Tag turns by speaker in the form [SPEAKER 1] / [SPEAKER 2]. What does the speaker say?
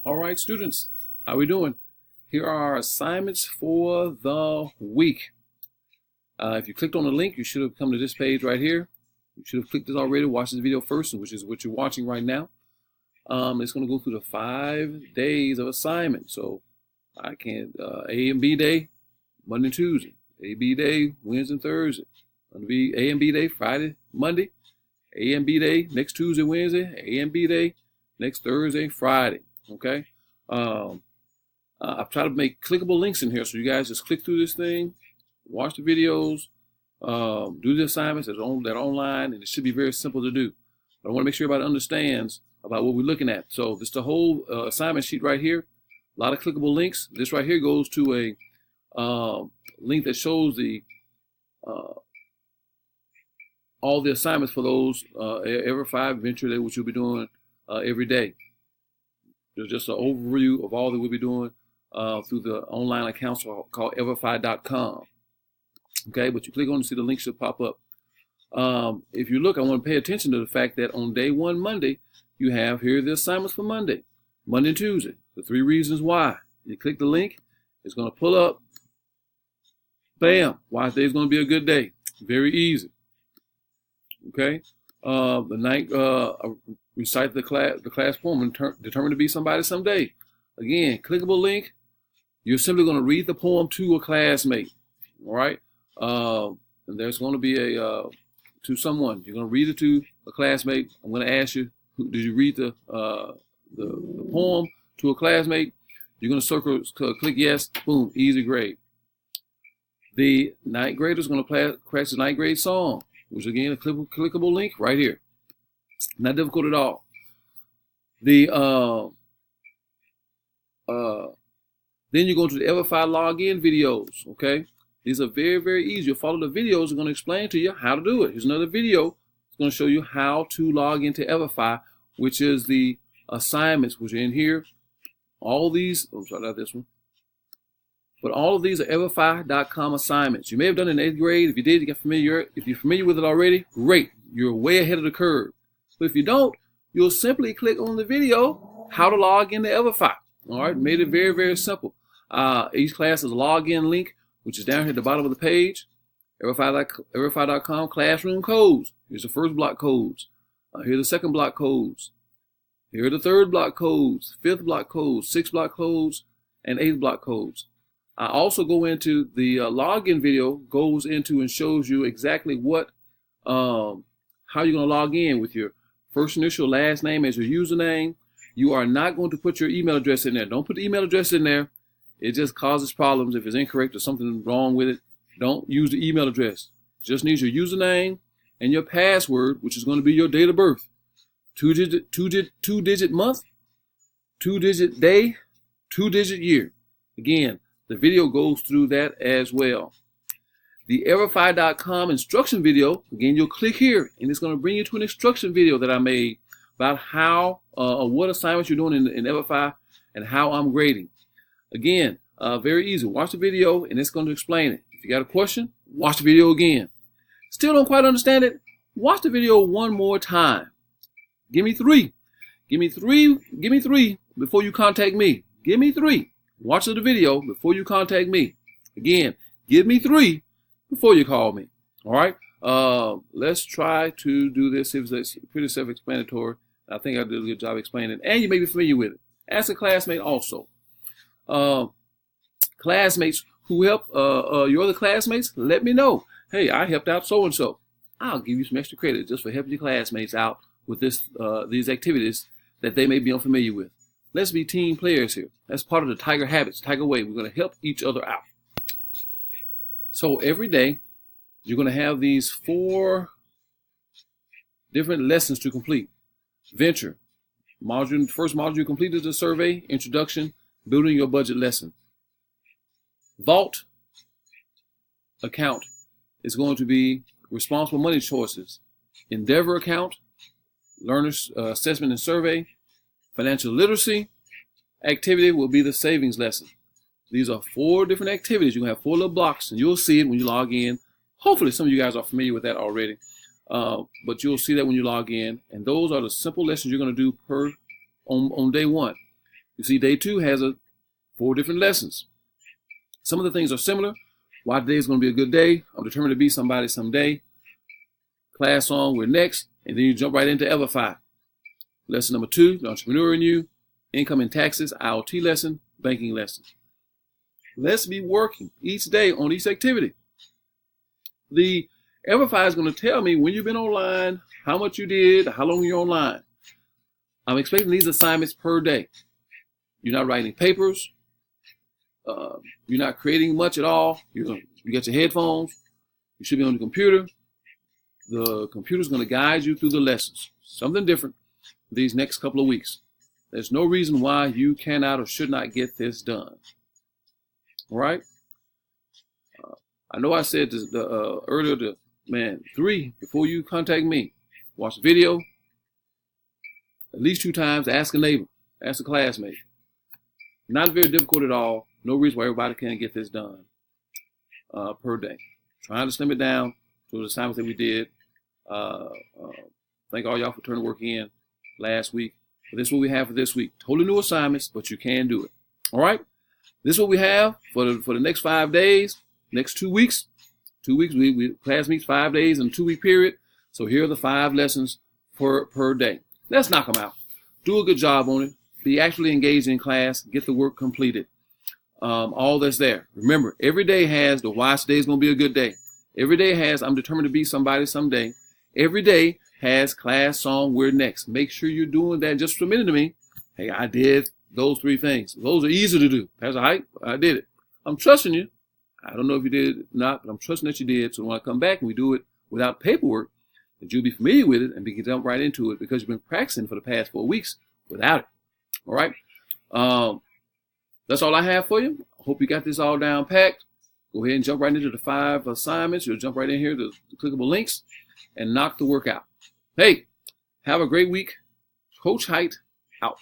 [SPEAKER 1] All right, students, how we doing? Here are our assignments for the week. If you clicked on the link, you should have come to this page right here. You should have clicked it already. Watch this video first, which is what you're watching right now. It's going to go through the 5 days of assignment. So I can A and B day, Monday and Tuesday. A, B day, Wednesday and Thursday. Going to be A and B day, Friday, Monday. A and B day, next Tuesday, Wednesday. A and B day, next Thursday, Friday. Okay. I've tried to make clickable links in here, so you guys just click through this thing, watch the videos, do the assignments that are online, and it should be very simple to do. But I want to make sure everybody understands about what we're looking at. So this is the whole assignment sheet right here. A lot of clickable links. This right here goes to a link that shows the all the assignments for those EverFi venture that which you'll be doing every day. There's just an overview of all that we'll be doing through the online accounts called everfi.com. Okay, but you click on to see the link should pop up. If you look, I want to pay attention to the fact that on day 1, Monday, you have here the assignments for Monday, Monday and Tuesday. The 3 reasons why. You click the link, it's going to pull up. Bam! Why today is going to be a good day. Very easy. Okay. The night recite the class poem and determined to be somebody someday. Again, clickable link. You're simply going to read the poem to a classmate. All right. And there's going to be a to someone. You're going to read it to a classmate. I'm going to ask you, did you read the poem to a classmate? You're going to click yes. Boom. Easy grade. The 9th grader is going to practice the 9th grade song, which again a clickable link right here. Not difficult at all. The then you go to the EverFi login videos. Okay, these are very, very easy. You follow the videos. I'm going to explain to you how to do it. Here's another video. It's going to show you how to log into EverFi, which is the assignments which are in here. All these. Oh, sorry, not this one. But all of these are everfi.com assignments. You may have done it in 8th grade. If you did, you got familiar. If you're familiar with it already, great. You're way ahead of the curve. But if you don't, you'll simply click on the video, how to log into EverFi. All right, made it very, very simple. Each class has a login link, which is down here at the bottom of the page. Everfi.com classroom codes. Here's the first block codes. Here are the second block codes. Here are the third block codes, 5th block codes, 6th block codes, and 8th block codes. I also go into the login video, goes into and shows you exactly what, how you're going to log in with your first initial, last name as your username. You are not going to put your email address in there. Don't put the email address in there. It just causes problems if it's incorrect or something wrong with it. Don't use the email address. Just need your username and your password, which is going to be your date of birth. 2-digit month, 2-digit day, 2-digit year. Again, the video goes through that as well. The everfi.com instruction video, again, you'll click here and it's going to bring you to an instruction video that I made about how, what assignments you're doing in EverFi and how I'm grading. Again, very easy. Watch the video and it's going to explain it. If you got a question, watch the video again. Still don't quite understand it? Watch the video one more time. Give me 3. Give me 3 before you contact me. Give me 3. Watch the video before you contact me. Again, give me 3 before you call me. All right. Let's try to do this. It's pretty self-explanatory. I think I did a good job explaining it. And you may be familiar with it. Ask a classmate also. Classmates who help your other classmates, let me know. Hey, I helped out so-and-so. I'll give you some extra credit just for helping your classmates out with these activities that they may be unfamiliar with. Let's be team players here. That's part of the Tiger Habits, Tiger Way. We're going to help each other out. So every day, you're going to have these 4 different lessons to complete. Venture. First module you completed the survey, introduction, building your budget lesson. Vault account is going to be responsible money choices. Endeavor account, learners assessment and survey. Financial literacy activity will be the savings lesson. These are 4 different activities. You're going to have 4 little blocks, and you'll see it when you log in. Hopefully, some of you guys are familiar with that already. But you'll see that when you log in. And those are the simple lessons you're going to do on day one. You see, day 2 has 4 different lessons. Some of the things are similar. Why today is going to be a good day. I'm determined to be somebody someday. Class song, we're next. And then you jump right into EverFi. Lesson number 2, the entrepreneur in you. Income and taxes, IoT lesson, banking lesson. Let's be working each day on each activity. The EverFi is going to tell me when you've been online, how much you did, how long you're online. I'm expecting these assignments per day. You're not writing papers. You're not creating much at all. You got your headphones. You should be on the computer. The computer's going to guide you through the lessons. Something different these next couple of weeks. There's no reason why you cannot or should not get this done. All right? I know I said this, earlier, 3, before you contact me, watch the video at least 2 times, ask a neighbor, ask a classmate. Not very difficult at all. No reason why everybody can't get this done per day. Trying to slim it down to the assignments that we did. Thank all y'all for turning work in last week. But this is what we have for this week. Totally new assignments, but you can do it. All right? This is what we have for the next 5 days, next 2 weeks. 2 weeks, class meets 5 days in a 2-week period. So here are the 5 lessons per day. Let's knock them out. Do a good job on it. Be actually engaged in class. Get the work completed. All that's there. Remember, every day has the why today is going to be a good day. Every day has I'm determined to be somebody someday. Every day has class song, we're next. Make sure you're doing that. Just submit it to me. Hey, I did those 3 things. Those are easy to do. Pastor Hite, I did it. I'm trusting you. I don't know if you did it or not, but I'm trusting that you did. So when I come back and we do it without paperwork, that you'll be familiar with it and we can jump right into it because you've been practicing for the past 4 weeks without it. All right. That's all I have for you. I hope you got this all down packed. Go ahead and jump right into the 5 assignments. You'll jump right in here to the clickable links and knock the work out. Hey, have a great week. Coach Hite out.